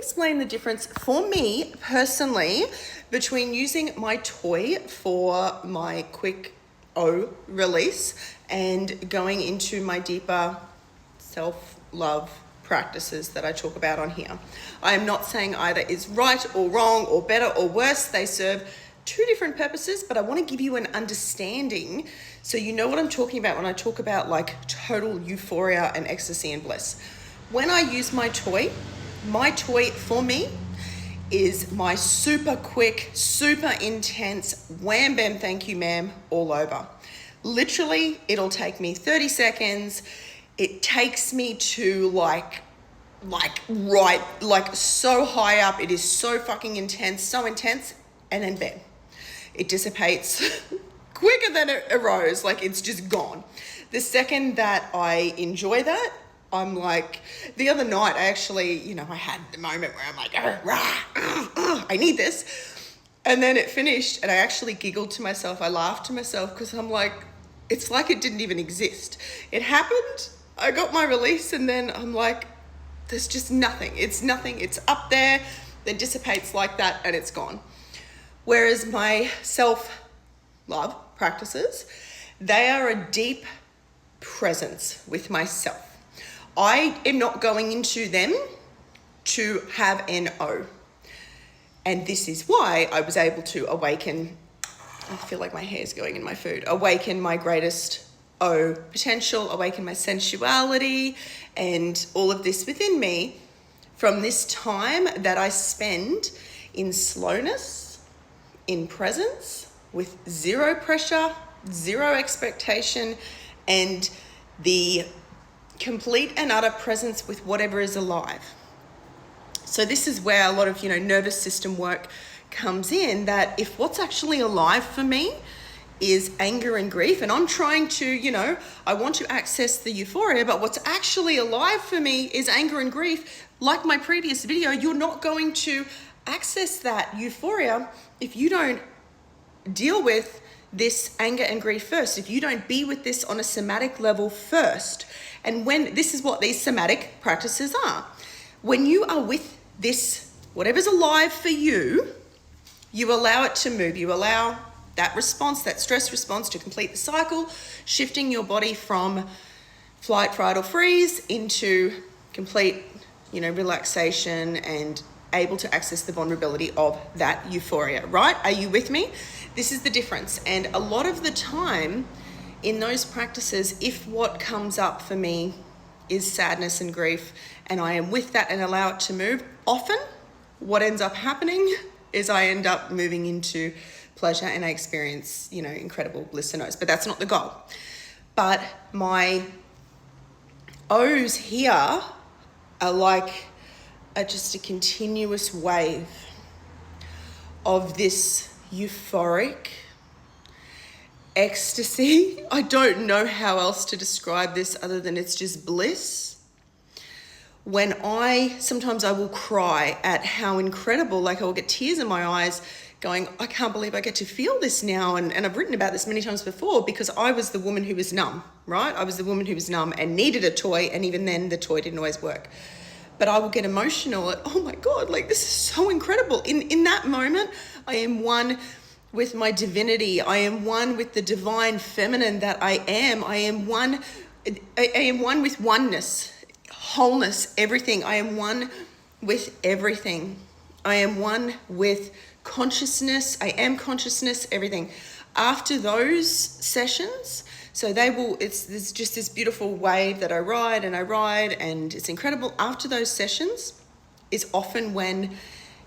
explain the difference for me personally between using my toy for my quick O release and going into my deeper self-love practices that I talk about on here. I am not saying either is right or wrong or better or worse. They serve two different purposes, but I want to give you an understanding so you know what I'm talking about when I talk about like total euphoria and ecstasy and bliss. When I use my toy for me is my super quick, super intense, wham bam, thank you ma'am, all over. Literally, it'll take me 30 seconds. It takes me to like so high up. It is so fucking intense, and then bam, it dissipates quicker than it arose. Like it's just gone. The second that I enjoy that, I'm like, the other night I actually, I had the moment where I'm like, I need this. And then it finished and I actually giggled to myself. I laughed to myself because I'm like, it's like it didn't even exist. It happened. I got my release and then I'm like, there's just nothing. It's nothing. It's up there. Then dissipates like that and it's gone. Whereas my self-love practices, they are a deep presence with myself. I am not going into them to have an O. And this is why I was able to awaken, I feel like my hair is going in my food, awaken my greatest O potential, awaken my sensuality and all of this within me from this time that I spend in slowness, in presence, with zero pressure, zero expectation, and the complete and utter presence with whatever is alive. So this is where a lot of, nervous system work comes in, that if what's actually alive for me is anger and grief, and I'm trying to, I want to access the euphoria, but what's actually alive for me is anger and grief, like my previous video, you're not going to access that euphoria if you don't deal with this anger and grief first, if you don't be with this on a somatic level first. And when this is what these somatic practices are. When you are with this, whatever's alive for you, you allow it to move. You allow that response, that stress response to complete the cycle, shifting your body from flight, fight, or freeze into complete, relaxation and able to access the vulnerability of that euphoria, right? Are you with me? This is the difference. And a lot of the time in those practices, if what comes up for me is sadness and grief, and I am with that and allow it to move, often what ends up happening is I end up moving into pleasure and I experience, incredible bliss and O's, but that's not the goal. But my O's here are just a continuous wave of this euphoric ecstasy. I don't know how else to describe this other than it's just bliss. When sometimes I will cry at how incredible, I will get tears in my eyes going, I can't believe I get to feel this now. And I've written about this many times before because I was the woman who was numb, right? I was the woman who was numb and needed a toy. And even then the toy didn't always work. But I will get emotional at, oh my God, this is so incredible. In that moment, I am one with my divinity. I am one with the divine feminine that I am. I am one with oneness, wholeness, everything. I am one with everything. I am one with consciousness. I am consciousness, everything. After those sessions, it's just this beautiful wave that I ride and it's incredible. After those sessions is often when,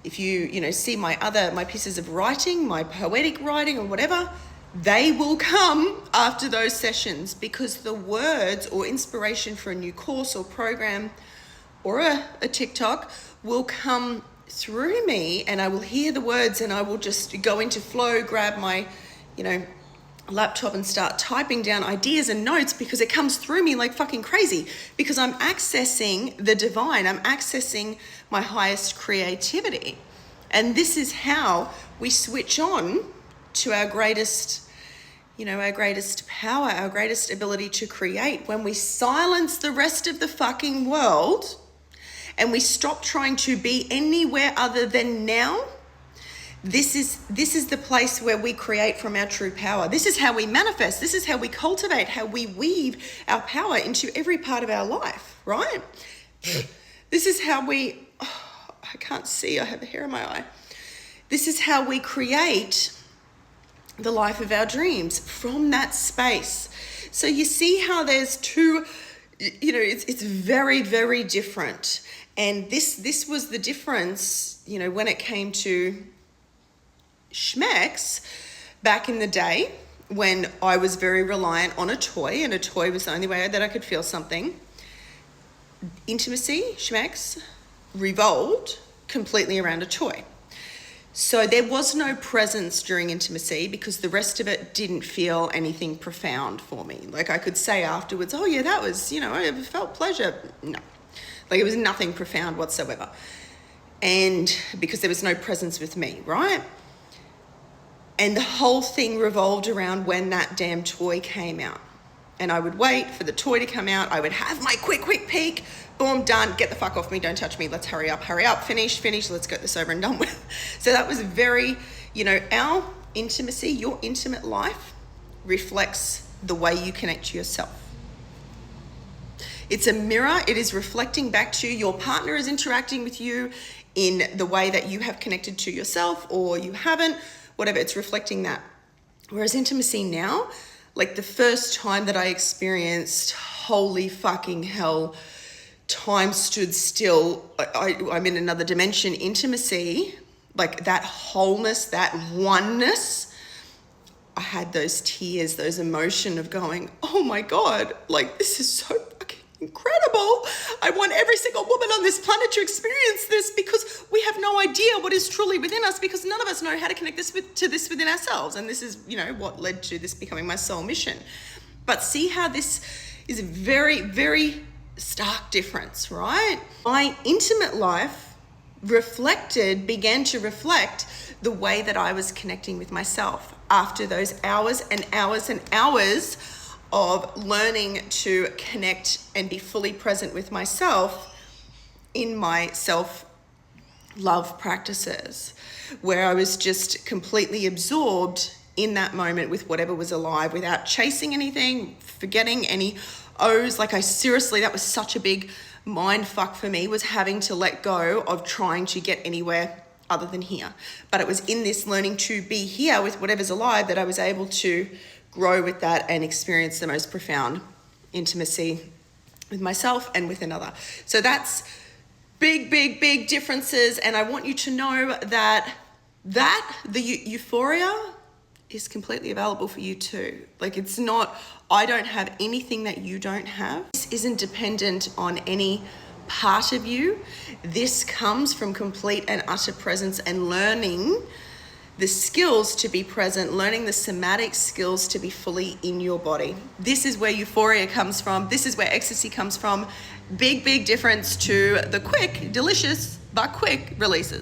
if you see my pieces of writing, my poetic writing or whatever, they will come after those sessions because the words or inspiration for a new course or program or a TikTok will come through me and I will hear the words and I will just go into flow, grab my, laptop and start typing down ideas and notes because it comes through me like fucking crazy because I'm accessing the divine. I'm accessing my highest creativity. And this is how we switch on to our greatest, our greatest power, our greatest ability to create when we silence the rest of the fucking world and we stop trying to be anywhere other than now, this is the place where we create from our true power. This is how we manifest. This is how we cultivate, how we weave our power into every part of our life, right? This is how we, I can't see, I have a hair in my eye. This is how we create the life of our dreams from that space. So you see how there's two, it's very, very different. And this was the difference, when it came to schmecks back in the day when I was very reliant on a toy, and a toy was the only way that I could feel something. Intimacy, schmecks, revolved completely around a toy. So there was no presence during intimacy because the rest of it didn't feel anything profound for me. Like I could say afterwards, oh yeah, that was, I felt pleasure. No, like it was nothing profound whatsoever. And because there was no presence with me, right? And the whole thing revolved around when that damn toy came out. And I would wait for the toy to come out. I would have my quick peek. Boom, done. Get the fuck off me. Don't touch me. Let's hurry up. Finish. Let's get this over and done with. So that was very, our intimacy, your intimate life reflects the way you connect to yourself. It's a mirror. It is reflecting back to you. Your partner is interacting with you in the way that you have connected to yourself or you haven't, whatever. It's reflecting that. Whereas intimacy now, like the first time that I experienced, holy fucking hell, time stood still. I'm in another dimension. Intimacy, like that wholeness, that oneness. I had those tears, those emotion of going, oh my God, like this is so fucking incredible. I want every single woman on this planet to experience this because we have no idea what is truly within us because none of us know how to connect this within ourselves. And this is, what led to this becoming my soul mission. But see how this is a very, very stark difference, right? My intimate life began to reflect the way that I was connecting with myself after those hours and hours and hours of learning to connect and be fully present with myself in my self-love practices, where I was just completely absorbed in that moment with whatever was alive without chasing anything, forgetting any O's. Like that was such a big mind fuck for me, was having to let go of trying to get anywhere other than here. But it was in this learning to be here with whatever's alive that I was able to grow with that and experience the most profound intimacy with myself and with another. So that's big differences. And I want you to know that the euphoria is completely available for you too. Like it's not, I don't have anything that you don't have. This isn't dependent on any part of you. This comes from complete and utter presence and learning the skills to be present, learning the somatic skills to be fully in your body. This is where euphoria comes from. This is where ecstasy comes from. Big difference to the quick, delicious, but quick releases.